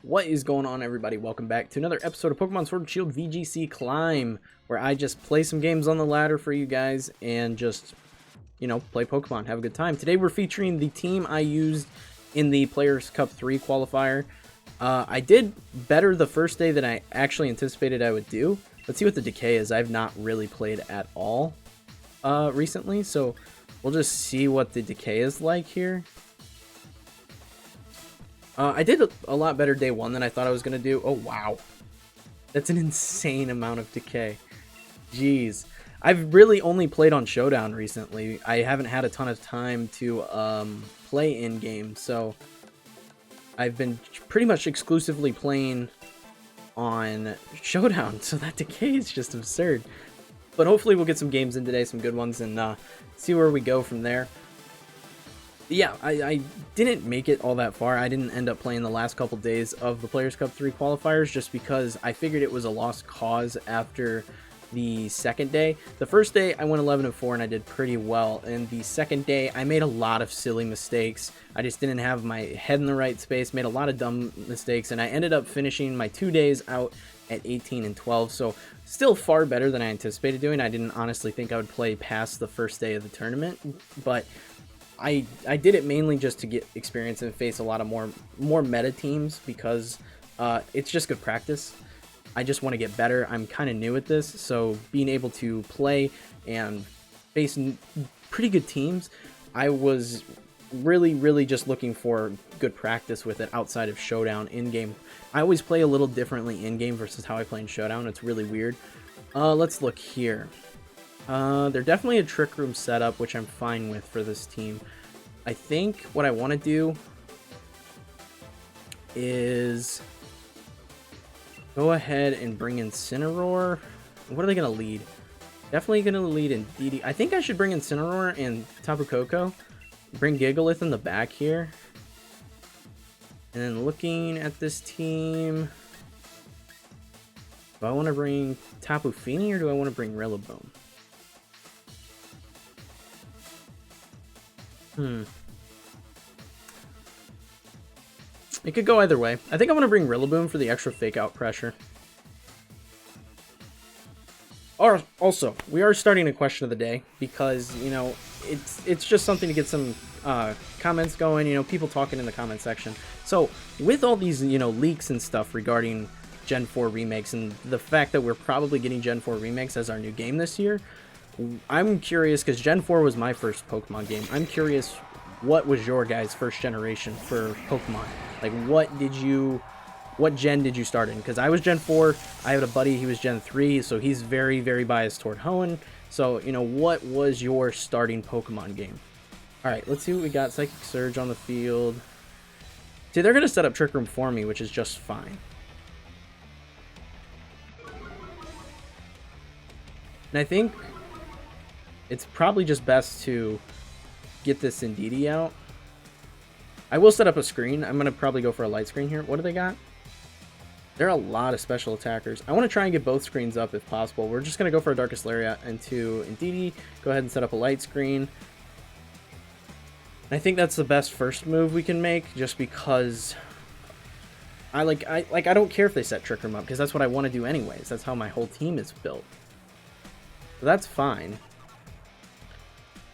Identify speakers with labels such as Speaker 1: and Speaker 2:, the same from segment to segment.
Speaker 1: What is going on, everybody? Welcome back to another episode of Pokemon Sword and Shield VGC Climb, where I just play some games on the ladder for you guys and just, play Pokemon, have a good time. Today we're featuring the team I used in the Players Cup 3 qualifier. I did better the first day than I actually anticipated I would do. Let's see what the decay is. I've not really played at all recently, so we'll just see what the decay is like here. I did a lot better day one than I thought I was going to do. Oh, wow. That's an insane amount of decay. Jeez. I've really only played on Showdown recently. I haven't had a ton of time to play in-game, so I've been pretty much exclusively playing on Showdown, so that decay is just absurd. But hopefully we'll get some games in today, some good ones, and see where we go from there. Yeah, I didn't make it all that far. I didn't end up playing the last couple days of the Players Cup 3 qualifiers just because I figured it was a lost cause after the second day. The first day I went 11-4 and I did pretty well, and the second day I made a lot of silly mistakes. I just didn't have my head in the right space, made a lot of dumb mistakes, and I ended up finishing my 2 days out at 18-12, so still far better than I anticipated doing. I didn't honestly think I would play past the first day of the tournament, but I did it mainly just to get experience and face a lot of more meta teams because it's just good practice. I just want to get better. I'm kind of new at this, so being able to play and face pretty good teams, I was really just looking for good practice with it outside of Showdown in-game. I always play a little differently in-game versus how I play in Showdown. It's really weird. Let's look here. They're definitely a Trick Room setup, which I'm fine with for this team. I think what I want to do is go ahead and bring in Incineroar. What are they going to lead? Definitely going to lead in DD. I think I should bring in Incineroar and Tapu Koko. Bring Gigalith in the back here. And then looking at this team, do I want to bring Tapu Fini or do I want to bring Rillaboom? It could go either way. I think I want to bring Rillaboom for the extra fake out pressure. Or also, we are starting a question of the day because, it's just something to get some comments going, people talking in the comment section. So with all these, leaks and stuff regarding Gen 4 remakes and the fact that we're probably getting Gen 4 remakes as our new game this year, I'm curious, because Gen 4 was my first Pokemon game. I'm curious, what was your guys' first generation for Pokemon? Like, what gen did you start in? Because I was Gen 4, I had a buddy, he was Gen 3, so he's very biased toward Hoenn. So, what was your starting Pokemon game? Alright, let's see what we got. Psychic Surge on the field. See, they're going to set up Trick Room for me, which is just fine. And I think it's probably just best to get this Indeedee out. I will set up a screen. I'm going to probably go for a light screen here. What do they got? There are a lot of special attackers. I want to try and get both screens up if possible. We're just going to go for a Darkest Lariat into Indeedee. Go ahead and set up a light screen. I think that's the best first move we can make just because I don't care if they set Trick Room up because that's what I want to do anyways. That's how my whole team is built. So that's fine.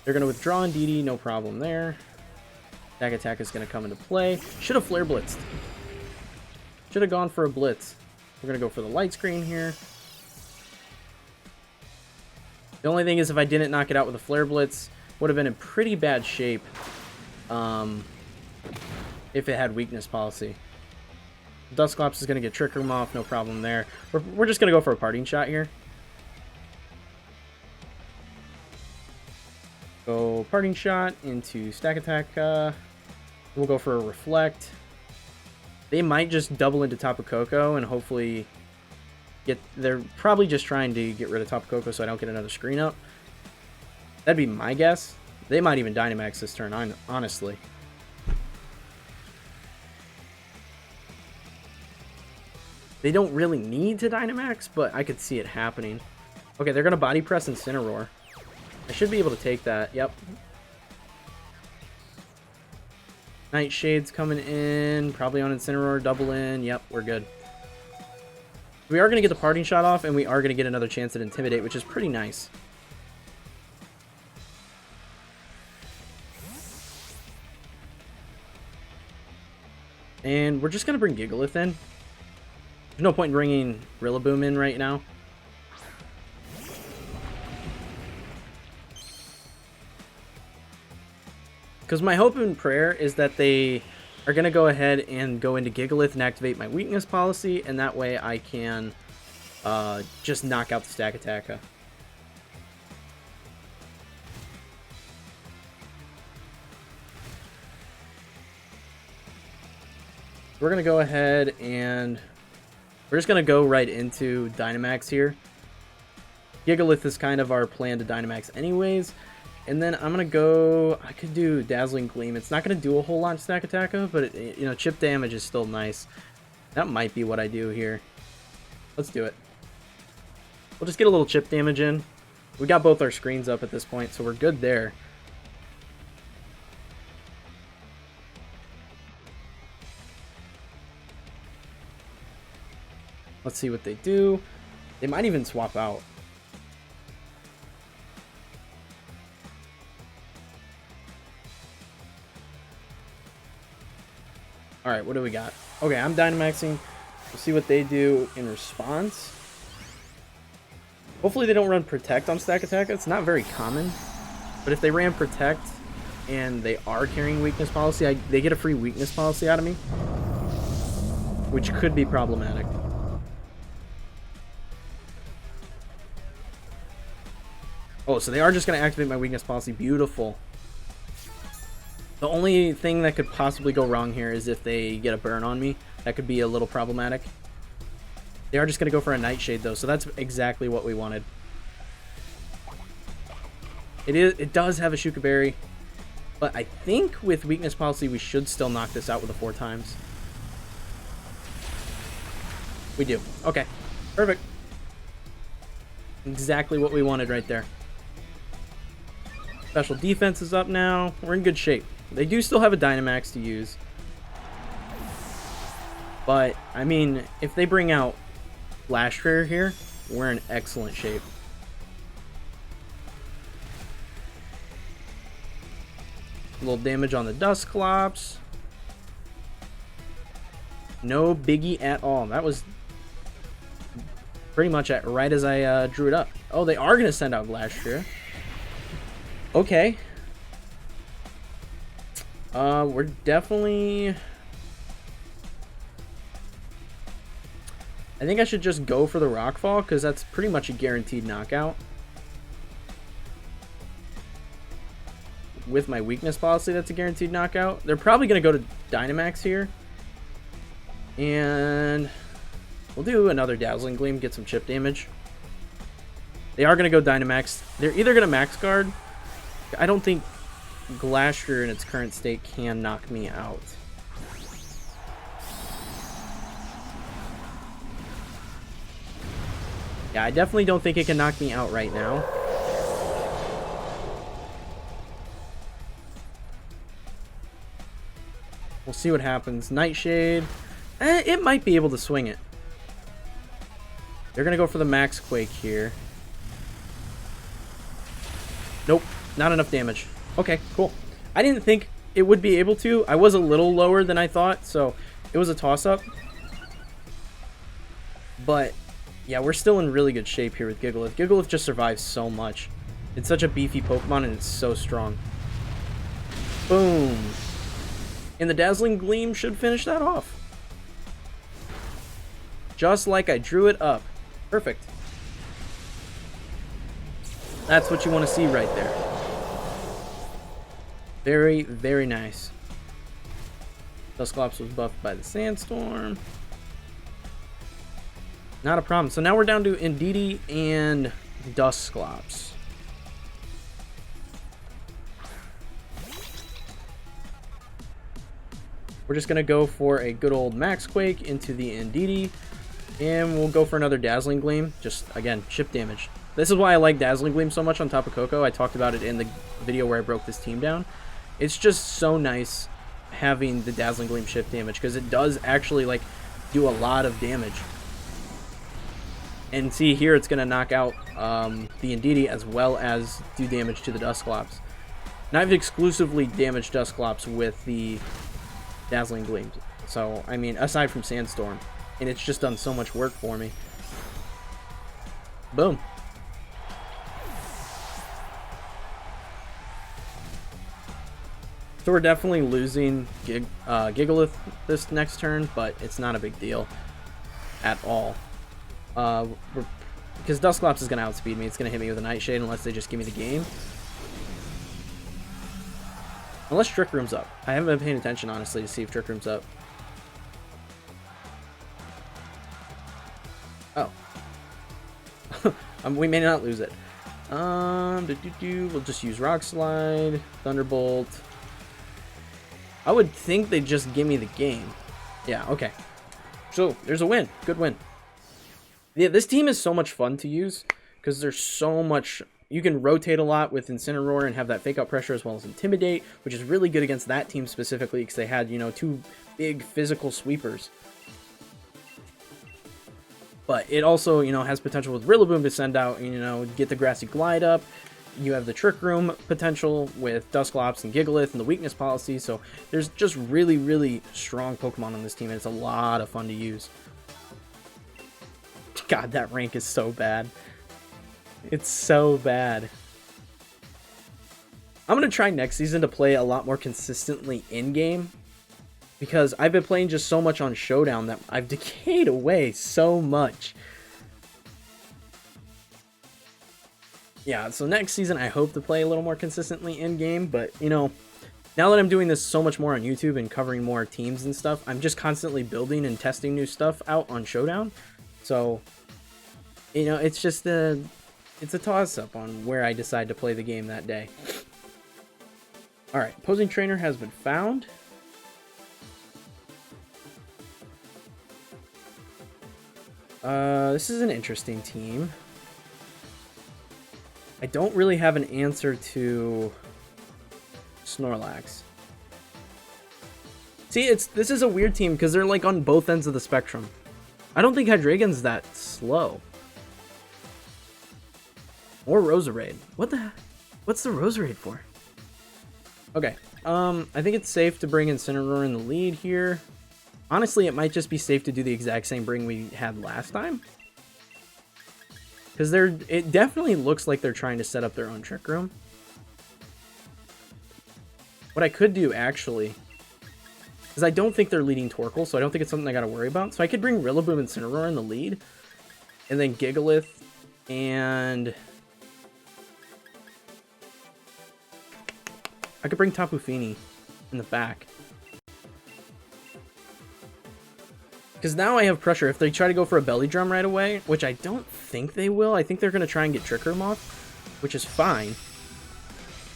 Speaker 1: They're going to withdraw Indeedee, no problem there. Dag Attack is going to come into play. Should have Flare Blitzed. Should have gone for a Blitz. We're going to go for the light screen here. The only thing is if I didn't knock it out with a Flare Blitz, would have been in pretty bad shape if it had Weakness Policy. Dusclops is going to get Trick Room off, no problem there. We're just going to go for a Parting Shot here. Go Parting Shot into Stack Attack. We'll go for a Reflect. They might just double into Tapu Koko and hopefully they're probably just trying to get rid of Tapu Koko so I don't get another screen up. That'd be my guess. They might even Dynamax this turn, honestly. They don't really need to Dynamax, but I could see it happening. Okay, they're going to Body Press Incineroar. I should be able to take that. Yep. Nightshade's coming in. Probably on Incineroar, double in. Yep, we're good. We are going to get the parting shot off, and we are going to get another chance at Intimidate, which is pretty nice. And we're just going to bring Gigalith in. There's no point in bringing Rillaboom in right now. Because my hope and prayer is that they are going to go ahead and go into Gigalith and activate my weakness policy, and that way I can just knock out the Stack Attacker. We're going to go ahead and we're just going to go right into Dynamax here. Gigalith is kind of our plan to Dynamax anyways. And then I'm going to go, I could do Dazzling Gleam. It's not going to do a whole lot of Stack Attacker, but you know, chip damage is still nice. That might be what I do here. Let's do it. We'll just get a little chip damage in. We got both our screens up at this point, so we're good there. Let's see what they do. They might even swap out. Alright, what do we got? Okay, I'm Dynamaxing. We'll see what they do in response. Hopefully they don't run Protect on Stack Attack. It's not very common. But if they ran Protect and they are carrying Weakness Policy, they get a free Weakness Policy out of me, which could be problematic. Oh, so they are just going to activate my Weakness Policy. Beautiful. The only thing that could possibly go wrong here is if they get a burn on me. That could be a little problematic. They are just going to go for a Nightshade, though, so that's exactly what we wanted. It does have a Shuka Berry, but I think with Weakness Policy, we should still knock this out with a 4 times. We do. Okay. Perfect. Exactly what we wanted right there. Special defense is up now. We're in good shape. They do still have a Dynamax to use. But, I mean, if they bring out Glastrier here, we're in excellent shape. A little damage on the Dusclops. No biggie at all. That was pretty much right as I drew it up. Oh, they are going to send out Glastrier. Okay. We're definitely... I think I should just go for the Rockfall, because that's pretty much a guaranteed knockout. With my Weakness Policy, that's a guaranteed knockout. They're probably going to go to Dynamax here. And we'll do another Dazzling Gleam, get some chip damage. They are going to go Dynamax. They're either going to Max Guard. I don't think Glastrier in its current state can knock me out. Yeah, I definitely don't think it can knock me out right now. We'll see what happens. Nightshade. It might be able to swing it. They're going to go for the Max Quake here. Nope. Not enough damage. Okay, cool. I didn't think it would be able to. I was a little lower than I thought, so it was a toss-up. But, yeah, we're still in really good shape here with Gigalith. Gigalith just survives so much. It's such a beefy Pokemon, and it's so strong. Boom. And the Dazzling Gleam should finish that off. Just like I drew it up. Perfect. That's what you want to see right there. Very, very nice. Dusclops was buffed by the Sandstorm. Not a problem. So now we're down to Indeedee and Dusclops. We're just going to go for a good old Max Quake into the Indeedee. And we'll go for another Dazzling Gleam. Just, again, chip damage. This is why I like Dazzling Gleam so much on Tapu Koko. I talked about it in the video where I broke this team down. It's just so nice having the Dazzling Gleam shift damage, because it does actually like do a lot of damage. And see here, it's going to knock out the Indeedee as well as do damage to the Dusclops. And I've exclusively damaged Dusclops with the Dazzling Gleams. So, I mean, aside from Sandstorm. And it's just done so much work for me. Boom. So we're definitely losing Gigalith this next turn, but it's not a big deal at all. Because Dusclops is going to outspeed me. It's going to hit me with a Nightshade unless they just give me the game. Unless Trick Room's up. I haven't been paying attention, honestly, to see if Trick Room's up. Oh. We may not lose it. We'll just use Rock Slide, Thunderbolt. I would think they'd just give me the game. Yeah, okay. So, there's a win. Good win. Yeah, this team is so much fun to use because there's so much. You can rotate a lot with Incineroar and have that fake out pressure as well as Intimidate, which is really good against that team specifically because they had, you know, two big physical sweepers. But it also, you know, has potential with Rillaboom to send out, you know, get the Grassy Glide up. You have the Trick Room potential with Dusclops and Gigalith and the weakness policy. So there's just really, really strong Pokemon on this team, and it's a lot of fun to use. God, that rank is so bad. It's so bad. I'm going to try next season to play a lot more consistently in-game, because I've been playing just so much on Showdown that I've decayed away so much. Yeah, so next season I hope to play a little more consistently in-game, but, you know, now that I'm doing this so much more on YouTube and covering more teams and stuff, I'm just constantly building and testing new stuff out on Showdown. So, you know, it's just it's a toss-up on where I decide to play the game that day. Alright, opposing trainer has been found. This is an interesting team. I don't really have an answer to Snorlax. See, this is a weird team because they're like on both ends of the spectrum. I don't think Hydreigon's that slow. Or Roserade. What's the Roserade for? Okay. I think it's safe to bring Incineroar in the lead here. Honestly, it might just be safe to do the exact same bring we had last time. Because it definitely looks like they're trying to set up their own Trick Room. What I could do, actually, because I don't think they're leading Torkoal, so I don't think it's something I got to worry about. So I could bring Rillaboom and Incineroar in the lead. And then Gigalith and... I could bring Tapu Fini in the back. Because now I have pressure. If they try to go for a Belly Drum right away, which I don't think they will. I think they're going to try and get Trick Room off, which is fine.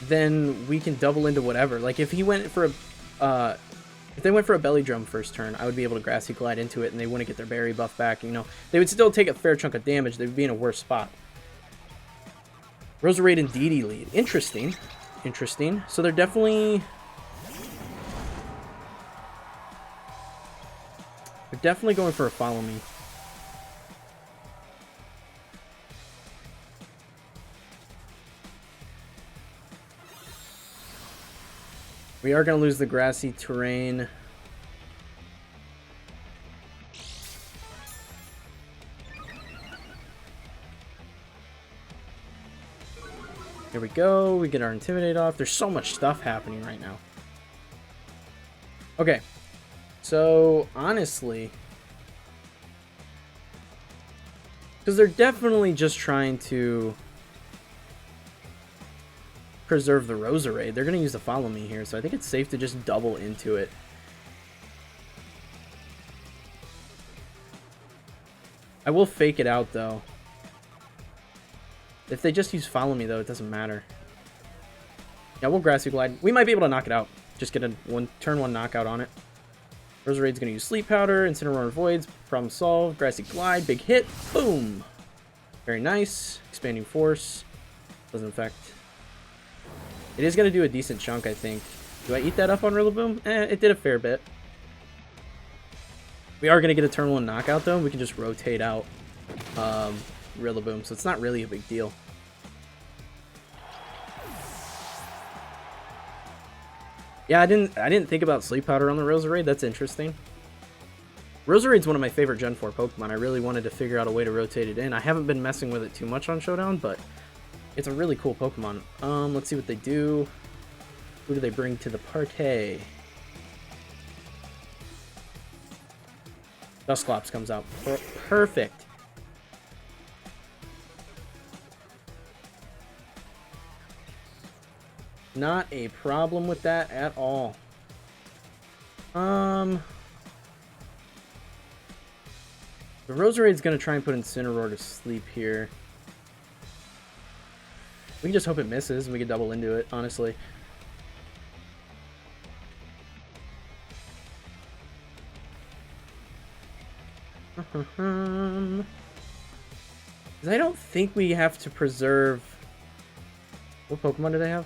Speaker 1: Then we can double into whatever. Like, if he went for a... if they went for a Belly Drum first turn, I would be able to Grassy Glide into it, and they wouldn't get their berry buff back. You know, they would still take a fair chunk of damage. They would be in a worse spot. Roserade and Indeedee lead. Interesting. Interesting. So they're definitely... They're definitely going for a Follow Me. We are going to lose the grassy terrain. Here we go. We get our Intimidate off. There's so much stuff happening right now. Okay. So, honestly, because they're definitely just trying to preserve the Roserade. They're going to use the Follow Me here, so I think it's safe to just double into it. I will fake it out, though. If they just use Follow Me, though, it doesn't matter. Yeah, we'll Grassy Glide. We might be able to knock it out. Just get a turn one knockout on it. Roserade's going to use Sleep Powder. Incineroar avoids. Problem solved. Grassy Glide. Big hit. Boom. Very nice. Expanding Force. Doesn't affect. It is going to do a decent chunk, I think. Do I eat that up on Rillaboom? It did a fair bit. We are going to get a turn 1 knockout, though. We can just rotate out Rillaboom, so it's not really a big deal. Yeah, I didn't think about Sleep Powder on the Roserade. That's interesting. Roserade's one of my favorite Gen 4 Pokemon. I really wanted to figure out a way to rotate it in. I haven't been messing with it too much on Showdown, but it's a really cool Pokemon. Let's see what they do. Who do they bring to the party? Dusclops comes out. Perfect. Not a problem with that at all. The Roserade's gonna try and put Incineroar to sleep here. We can just hope it misses and we can double into it, honestly. Because I don't think we have to preserve... What Pokemon do they have?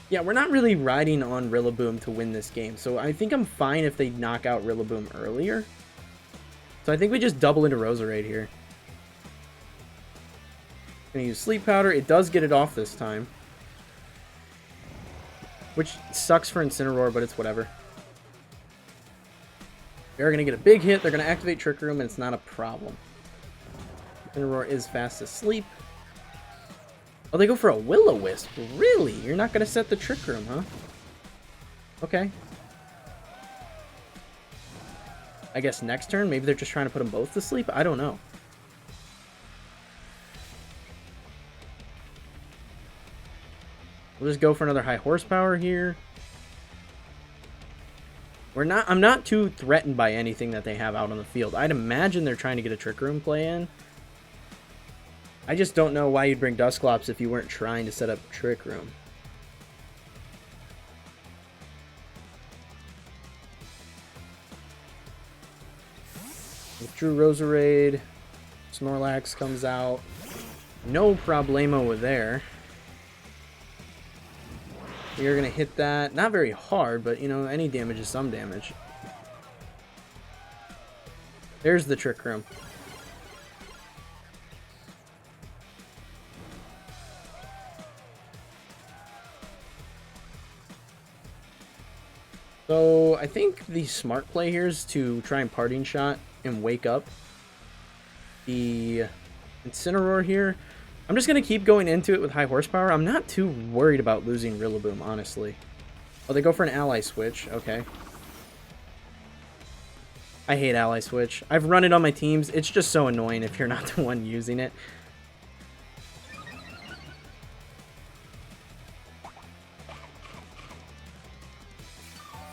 Speaker 1: Yeah, we're not really riding on Rillaboom to win this game, so I think I'm fine if they knock out Rillaboom earlier. So I think we just double into Roserade here. Gonna use Sleep Powder. It does get it off this time. Which sucks for Incineroar, but it's whatever. They're gonna get a big hit. They're gonna activate Trick Room, and it's not a problem. Incineroar is fast asleep. Oh, they go for a Will-O-Wisp. Really? You're not gonna set the Trick Room, huh? Okay. I guess next turn, maybe they're just trying to put them both to sleep? I don't know. We'll just go for another high horsepower here. I'm not too threatened by anything that they have out on the field. I'd imagine they're trying to get a Trick Room play in. I just don't know why you'd bring Dusclops if you weren't trying to set up Trick Room. Withdrew Roserade. Snorlax comes out. No problemo there. You're going to hit that. Not very hard, but, you know, any damage is some damage. There's the Trick Room. So, I think the smart play here is to try and Parting Shot and wake up the Incineroar here. I'm just going to keep going into it with high horsepower. I'm not too worried about losing Rillaboom, honestly. Oh, they go for an ally switch. Okay. I hate ally switch. I've run it on my teams. It's just so annoying if you're not the one using it.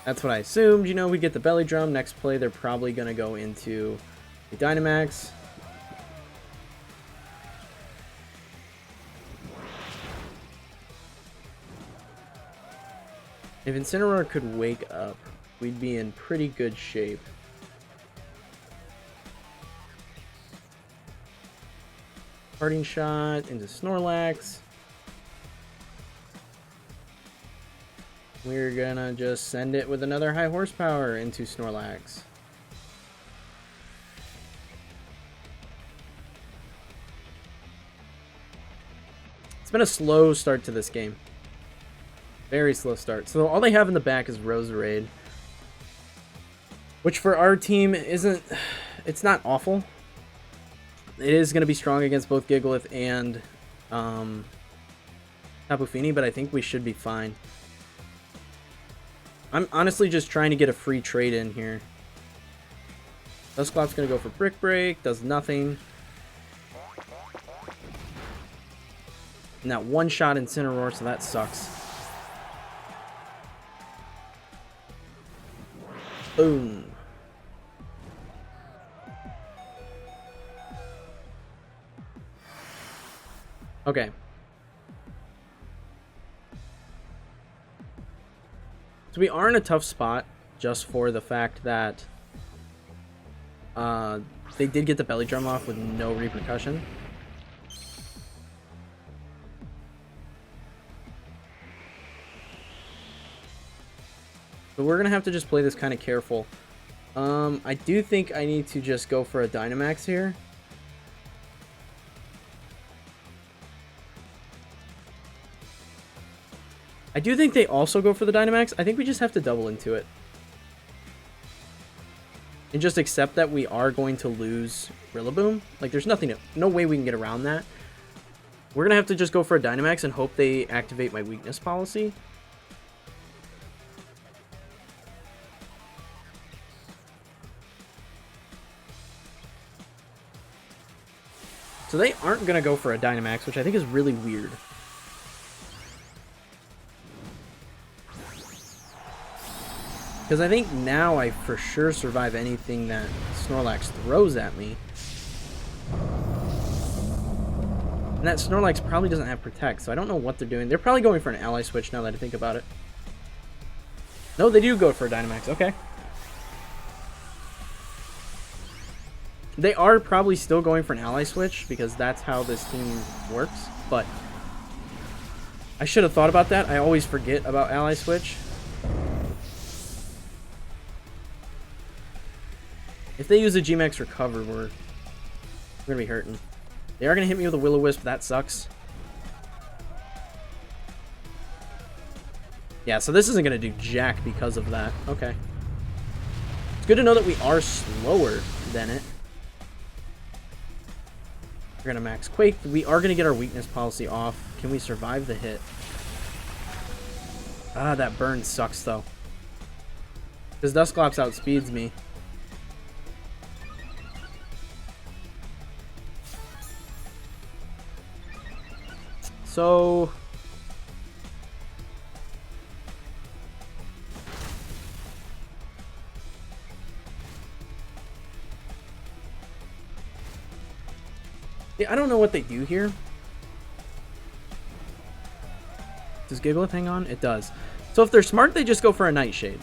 Speaker 1: That's what I assumed. You know, we get the Belly Drum. Next play, they're probably going to go into the Dynamax. If Incineroar could wake up, we'd be in pretty good shape. Parting Shot into Snorlax. We're gonna just send it with another high horsepower into Snorlax. It's been a slow start to this game. Very slow start. So all they have in the back is Roserade. Which for our team isn't... It's not awful. It is going to be strong against both Gigalith and Tapu Fini, but I think we should be fine. I'm honestly just trying to get a free trade in here. Dusclops going to go for Brick Break. Does nothing. And that one-shot Incineroar, so that sucks. Boom. Okay. So we are in a tough spot just for the fact that they did get the Belly Drum off with no repercussion. So we're going to have to just play this kind of careful. I do think I need to just go for a Dynamax here. I do think they also go for the Dynamax. I think we just have to double into it. And just accept that we are going to lose Rillaboom. Like, there's no way we can get around that. We're going to have to just go for a Dynamax and hope they activate my weakness policy. So they aren't going to go for a Dynamax, which I think is really weird. Because I think now I for sure survive anything that Snorlax throws at me. And that Snorlax probably doesn't have Protect, so I don't know what they're doing. They're probably going for an Ally Switch now that I think about it. No, they do go for a Dynamax. Okay. They are probably still going for an Ally Switch because that's how this team works. But I should have thought about that. I always forget about Ally Switch. If they use a G-Max Recover, we're going to be hurting. They are going to hit me with a Will-O-Wisp. That sucks. Yeah, so this isn't going to do jack because of that. Okay. It's good to know that we are slower than it. We're going to max Quake. We are going to get our weakness policy off. Can we survive the hit? Ah, that burn sucks, though. Because Dusclops outspeeds me. So yeah, I don't know what they do here. Does Gigalith hang on? It does. So if they're smart, they just go for a Nightshade,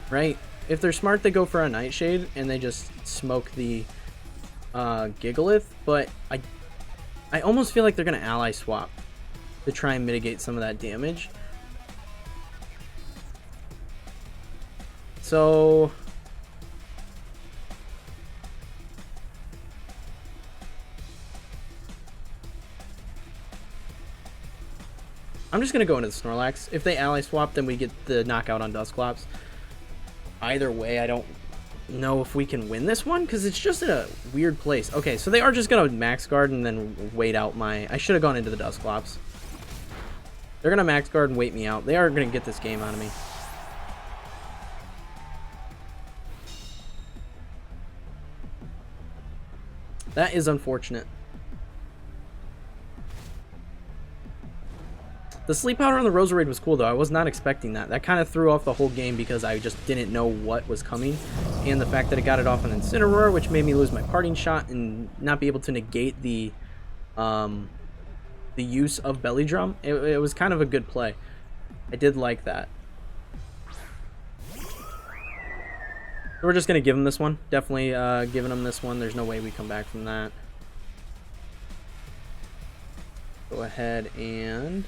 Speaker 1: right? If they're smart, they go for a Nightshade and they just smoke the Gigalith. But I almost feel like they're gonna ally swap to try and mitigate some of that damage. So I'm just gonna go into the Snorlax. If they ally swap, then we get the knockout on Dusclops. Either way, I don't know if we can win this one because it's just in a weird place. Okay, so they are just gonna max guard and then wait out my... I should have gone into the Dusclops. They're going to max guard and wait me out. They are going to get this game out of me. That is unfortunate. The Sleep Powder on the Roserade was cool, though. I was not expecting that. That kind of threw off the whole game because I just didn't know what was coming. And the fact that it got it off on Incineroar, which made me lose my parting shot and not be able to negate the use of Belly Drum. It was kind of a good play. I did like that. So we're just going to give him this one. Definitely giving him this one. There's no way we come back from that. Go ahead and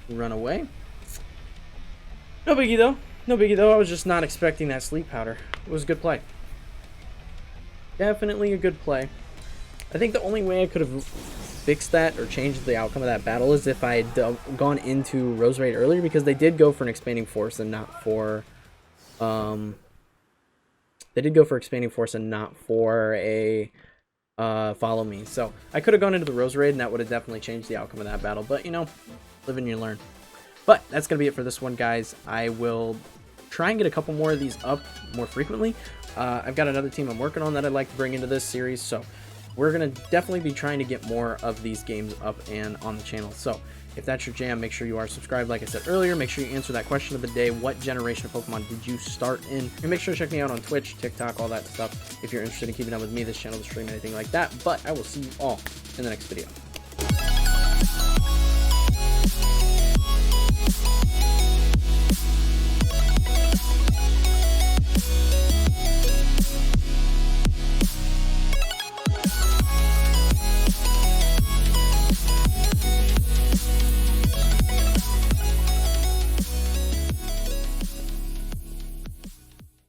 Speaker 1: run away. No biggie though. No biggie though. I was just not expecting that Sleep Powder. It was a good play. Definitely a good play. I think the only way I could have fixed that or changed the outcome of that battle is if I had gone into Roserade earlier, because they did go for an Expanding Force and not for they did go for Expanding Force and not for a Follow Me. So I could have gone into the Roserade and that would have definitely changed the outcome of that battle, but you know, live and you learn. But that's gonna be it for this one, guys. I will try and get a couple more of these up more frequently. I've got another team I'm working on that I'd like to bring into this series, so we're going to definitely be trying to get more of these games up and on the channel. So if that's your jam, make sure you are subscribed. Like I said earlier, make sure you answer that question of the day. What generation of Pokemon did you start in? And make sure to check me out on Twitch, TikTok, all that stuff if you're interested in keeping up with me, this channel, the stream, anything like that. But I will see you all in the next video.